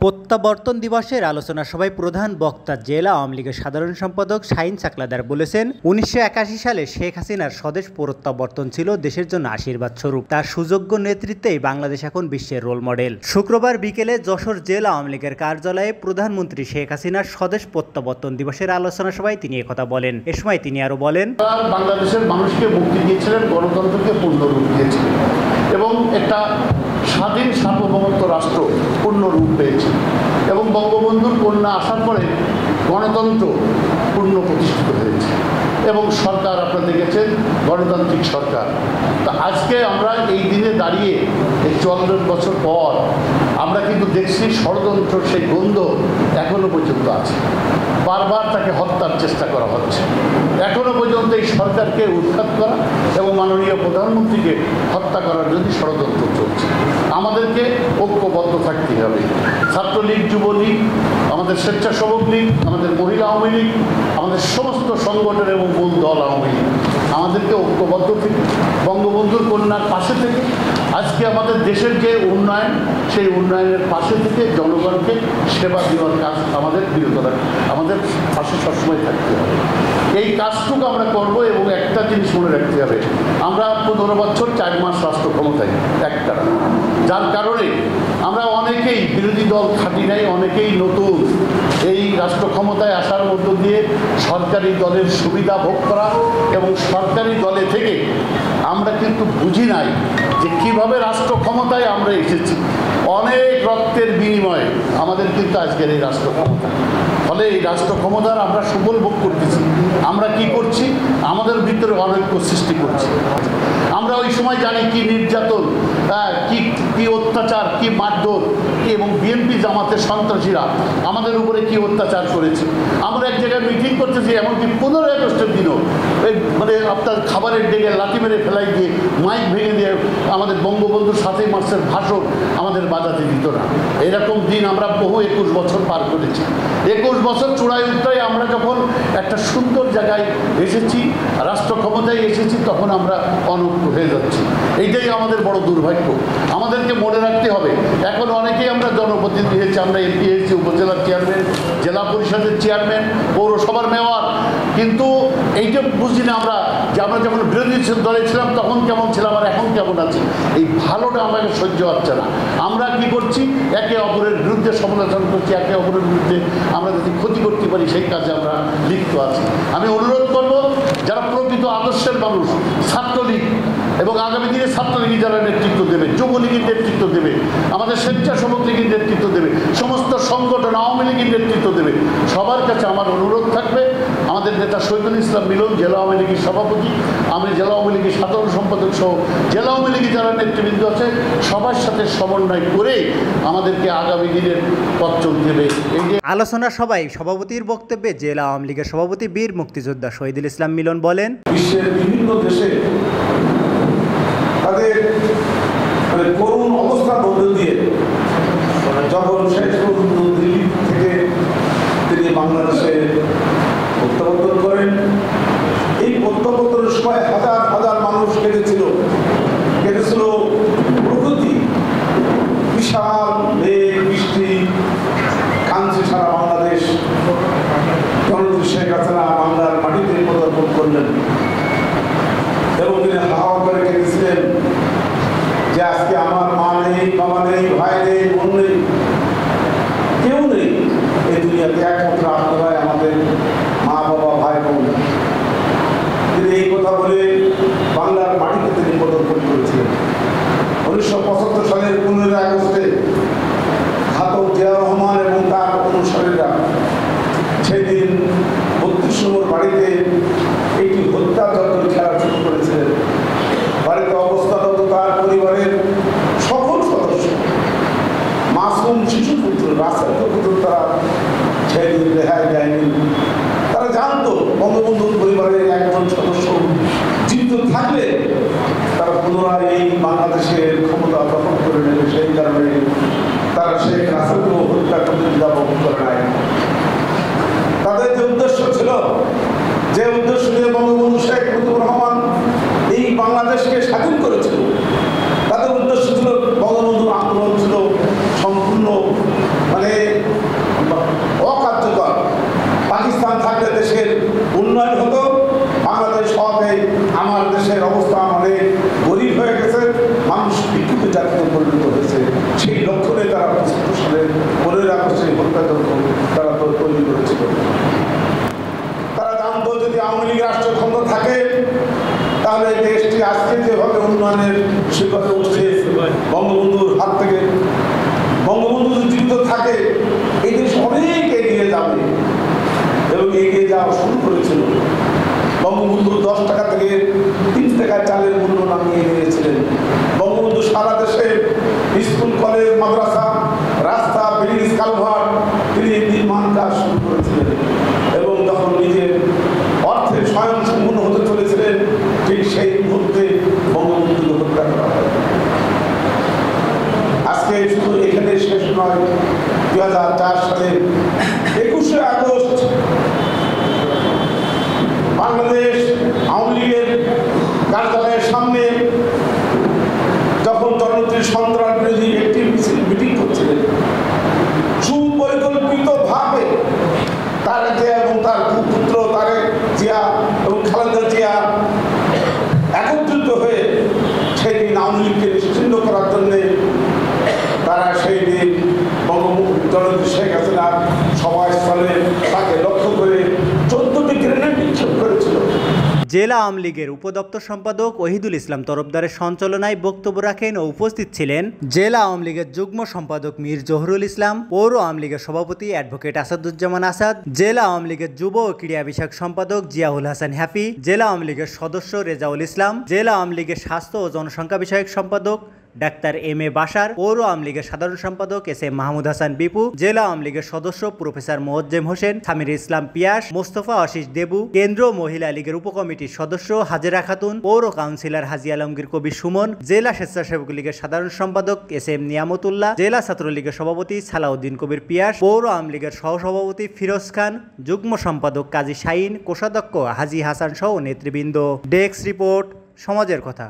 প্রত্যাবর্তন দিবসের আলোচনা সভায় প্রধান বক্তা জেলা আওয়ামী লীগের সাধারণ সম্পাদক শাহীন চাকলাদার বলেছেন, ১৯৮১ সালে শেখ হাসিনার স্বদেশ প্রত্যাবর্তন ছিল দেশের জন্য আশীর্বাদ স্বরূপ। তার সুযোগ্য নেতৃত্বেই বাংলাদেশ এখন বিশ্বের রোল মডেল। শুক্রবার বিকেলে যশোর জেলা আওয়ামী লীগের কার্যালয়ে প্রধানমন্ত্রী শেখ হাসিনার স্বদেশ প্রত্যাবর্তন দিবসের আলোচনা সভায় তিনি একথা বলেন। এ সময় তিনি আরও বলেন, বাংলাদেশের মানুষকে মুক্তি দিয়েছিলেন, গণতন্ত্রকে পূর্ণরূপ দিয়েছিলেন এবং একটা স্বাধীন সার্বভৌমত্ব রাষ্ট্র পূর্ণরূপ পেয়েছে এবং বঙ্গবন্ধুর কন্যা আসার পরে গণতন্ত্র পূর্ণ প্রতিষ্ঠিত হয়েছে এবং সরকার আপনারা দেখেছেন গণতান্ত্রিক সরকার। তো আজকে আমরা এই দিনে দাঁড়িয়ে এই ৪৪ বছর পর আমরা কিন্তু দেখছি ষড়যন্ত্র সেই গন্ধ এখনো পর্যন্ত আছে। বারবার তাকে হত্যার চেষ্টা করা হচ্ছে। এখনো পর্যন্ত এই সরকারকে উৎখাত করা এবং মাননীয় প্রধানমন্ত্রীকে হত্যা করার জন্য ষড়যন্ত্র চলছে। আমাদেরকে ঐক্যবদ্ধ থাকতে হবে। ছাত্রলীগ, যুবলীগ, আমাদের স্বেচ্ছাসেবক লীগ, আমাদের মহিলা আওয়ামী লীগ, আমাদের সমস্ত সংগঠন এবং মূল দল আওয়ামী লীগ আমাদেরকে ঐক্যবদ্ধ থেকে বঙ্গবন্ধুর কন্যার পাশে থেকে আজকে আমাদের দেশের যে উন্নয়ন, সেই উন্নয়নের পাশে থেকে জনগণকে সেবা দেওয়ার কাজ আমাদের বিরত রাখতে, আমাদের পাশে সবসময় থাকতে হবে। এই কাজটুকু আমরা করব এবং একটা জিনিস মনে রাখতে হবে, আমরা ১৫ বছর ৪ মাস রাষ্ট্র ক্ষমতায় একটা, যার কারণে আমরা অনেকেই বিরোধী দল খাটি নাই, অনেকেই নতুন এই রাষ্ট্র ক্ষমতায় আসার মধ্য দিয়ে সরকারি দলের সুবিধা ভোগ করা এবং সরকারি দলে থেকে আমরা কিন্তু বুঝি নাই যে কীভাবে রাষ্ট্র ক্ষমতায় আমরা এসেছি। অনেক রক্তের বিনিময়ে আমাদের কিন্তু আজকের এই রাষ্ট্র ক্ষমতা। ফলে এই রাষ্ট্র ক্ষমতার আমরা সুফল ভোগ করতেছি। আমরা কি করছি? আমাদের ভিতরে অনৈক্য সৃষ্টি করছি। আমরা ওই সময় জানি কি নির্যাতন, কি অত্যাচার, কি মারধর এবং বিএনপি জামাতের সন্ত্রাসীরা আমাদের উপরে কি অত্যাচার করেছে। আমরা এক জায়গায় মিটিং করতেছি, এমনকি ১৫ আগস্টের দিনও মানে আপনার খাবারের ডেকে লাঠি মেরে ফেলাই দিয়ে মাইক ভেঙে দিয়ে আমাদের বঙ্গবন্ধুর ৭ই মার্চের ভাষণ আমাদের বাজাতে দিত না। এরকম দিন আমরা বহু ২১ বছর পার করেছি। ২১ বছর চূড়ায় উত্তরায় আমরা যখন একটা সুন্দর জায়গায় এসেছি, রাষ্ট্র ক্ষমতায় এসেছি, তখন আমরা অনৈক্য হয়ে যাচ্ছি। এইটাই আমাদের বড় দুর্ভাগ্য। আমাদেরকে মনে রাখতে হবে, এখন অনেকেই আমরা জনপ্রতিনিধি হয়েছি, আমরা এমপি হয়েছি, উপজেলার চেয়ারম্যান, জেলা পরিষদের চেয়ারম্যান, পৌরসভার মেয়র, কিন্তু এইটা বুঝি না আমরা যে আমরা যখন বিরোধী দলে ছিলাম তখন কেমন ছিলাম আর এখন কেমন আছি। এই ভালোটা আমাকে সহ্য হচ্ছে না। আমরা কি করছি? একে অপরের বিরুদ্ধে সমালোচনা করছি, একে অপরের বিরুদ্ধে আমরা যদি ক্ষতি করতে পারি সেই কাজে আমরা লিপ্ত আছি। আমি অনুরোধ করব, যারা প্রকৃত আদর্শের মানুষ, ছাত্রলীগ এবং আগামী দিনে ছাত্রলীগই যারা নেতৃত্ব দেবে, যুবলীগের নেতৃত্ব দেবে, আমাদের স্বেচ্ছাসেবক লীগের নেতৃত্ব দেবে, সমস্ত সংগঠন আওয়ামী লীগের নেতৃত্ব দেবে, সবার কাছে আমার অনুরোধ থাকবে, আমাদের নেতা শহীদুল ইসলাম মিলন জেলা আওয়ামী লীগের সভাপতি, আমি জেলা আওয়ামী লীগের সাধারণ সম্পাদক সহ জেলা আওয়ামী লীগের যারা নেতৃবৃন্দ আছে সবার সাথে সমন্বয় করে আমাদেরকে আগামী দিনের পথ চলতে হবে। এই যে আলোচনা সভায় সভাপতির বক্তব্যে জেলা আওয়ামী লীগের সভাপতি বীর মুক্তিযোদ্ধা শহীদুল ইসলাম মিলন বলেন, বিশ্বের বিভিন্ন দেশে তাদের করুণ অবস্থার মধ্যে দিয়ে যখন শেষ পর্যন্ত দিল্লি থেকে তিনি বাংলাদেশে প্রত্যাবর্তন করেন, এই প্রত্যাবর্তনের সময় হাজার হাজার মানুষ কেঁদেছিল প্রকৃতি, বিশাল মেঘ বৃষ্টি, কাঞ্চি সারা বাংলাদেশ। জননেত্রী শেখ হাসিনা বাংলার মাটিতে পদার্পণ করলেন এবং তিনি হাওয়া করে কেঁদেছিলেন যে আজকে আমার মা নেই, বাবা নেই, ভাই নেই, বোন নেই, কেউ নেই এই দুনিয়াতে, একমাত্র আপনারাই আমাদের মা, বাবা, ভাই, বোন। তিনি এই কথা বলে বাংলার মাটিতে তিনি পদার্পণ করেছিলেন। ১৯৭৫ সালের ১৫ আগস্টে ঘাতক জিয়া রহমান এবং তার অনুসারীরা সেদিন ৩২ নম্বর বাড়িতে একটি হত্যাযজ্ঞ খেলা শুরু করেছিলেন। বাড়িতে অবস্থারত তার পরিবারের সকল সদস্য, মাসুম শিশু পুত্র, রাস্তার পুত্র, তারা সেদিন রেহাই দেয়নি। তারা জানতো বঙ্গবন্ধুর পরিবারের একজন সদস্য জীবিত থাকলে তারা পুনরায় এই বাংলাদেশের ক্ষমতা দখল করে নেবে। সেই কারণে তারা শেখ রাসেলকেও হত্যা করতে দ্বিধাবোধ করে নাই। তাদের যে উদ্দেশ্য ছিল, যে উদ্দেশ্য নিয়ে বঙ্গবন্ধু শেখ মুজিবুর রহমান এই বাংলাদেশকে স্বাধীন করেছিল, তাদের উদ্দেশ্য ছিল, বঙ্গবন্ধুর আন্দোলন ছিল সম্পূর্ণ মানে উন্নয়নের শিখরে উঠছে বঙ্গবন্ধুর হাত থেকে। বঙ্গবন্ধু যদি জীবিত থাকে এই দেশ অনেক এগিয়ে যাবে এবং এগিয়ে যাওয়া শুরু করেছিল। বঙ্গবন্ধু 10 টাকা থেকে 3 টাকায় চালের মূল্য নামিয়ে দিয়েছিলেন। বঙ্গবন্ধু সারা দেশে স্কুল, কলেজ, মাদ্রাসা, রাস্তা, ব্রিজ, কালভার্ট তিনি নির্মাণ কাজ শুরু করেছিলেন এবং যখন নিজের অর্থে স্বয়ংসম্পূর্ণ হতে চলেছিলেন ঠিক সেই মুহূর্তে বঙ্গবন্ধুকে হত্যা করা হয়। আজকে শুধু এখানে শেষ নয়, 2004 সালে 21শে আগস্ট বাংলাদেশ আওয়ামী লীগের কার্যালয়ের সামনে যখন জননেত্রী সন্ত্রাস বিরোধী একটি মিটিং করছিলেন, সুপরিকল্পিতভাবে তারেক জিয়া এবং তার পুত্র তারেক জিয়া এবং খালেদা জিয়া একত্রিত হয়ে সেই দিন আওয়ামী লীগকে নিশ্চিহ্ন করার জন্যে তারা সেই দিন বঙ্গবন্ধু জননেত্রী শেখ হাসিনার সভাস্থলে তাকে লক্ষ্য করে 14টি গ্রেনেড নিক্ষেপ করেছিল। জেলা আওয়ামী লীগের উপদপ্তর সম্পাদক ওহিদুল ইসলাম তরফদারের সঞ্চালনায় বক্তব্য রাখেন ও উপস্থিত ছিলেন জেলা আওয়ামী লীগের যুগ্ম সম্পাদক মীর জহুরুল ইসলাম, পৌর আওয়ামী লীগের সভাপতি অ্যাডভোকেট আসাদুজ্জামান আসাদ, জেলা আওয়ামী লীগের যুব ও ক্রীড়া বিষয়ক সম্পাদক জিয়াউল হাসান হ্যাপি, জেলা আওয়ামী লীগের সদস্য রেজাউল ইসলাম, জেলা আওয়ামী লীগের স্বাস্থ্য ও জনসংখ্যা বিষয়ক সম্পাদক ডাক্তার এম.এ. বাশার, পৌর আওয়ামী লীগের সাধারণ সম্পাদক এস.এম. মাহমুদ হাসান বিপু, জেলা আওয়ামী লীগের সদস্য প্রফেসর মোয়াজ্জেম হোসেন, সামির ইসলাম পিয়াস, মোস্তফা আশিস দেবু, কেন্দ্রীয় মহিলা লীগের উপকমিটির সদস্য হাজেরা খাতুন, পৌর কাউন্সিলর হাজী আলমগীর কবির সুমন, জেলা স্বেচ্ছাসেবক লীগের সাধারণ সম্পাদক এস.এম. নিয়ামতুল্লাহ, জেলা ছাত্রলীগের সভাপতি সালাউদ্দিন কবির পিয়াস, পৌর আওয়ামী লীগের সহসভাপতি ফিরোজ খান, যুগ্ম সম্পাদক কাজী শাহিন, কোষাধ্যক্ষ হাজী হাসান সহ নেতৃবৃন্দ। ডেস্ক রিপোর্ট, সমাজের কথা।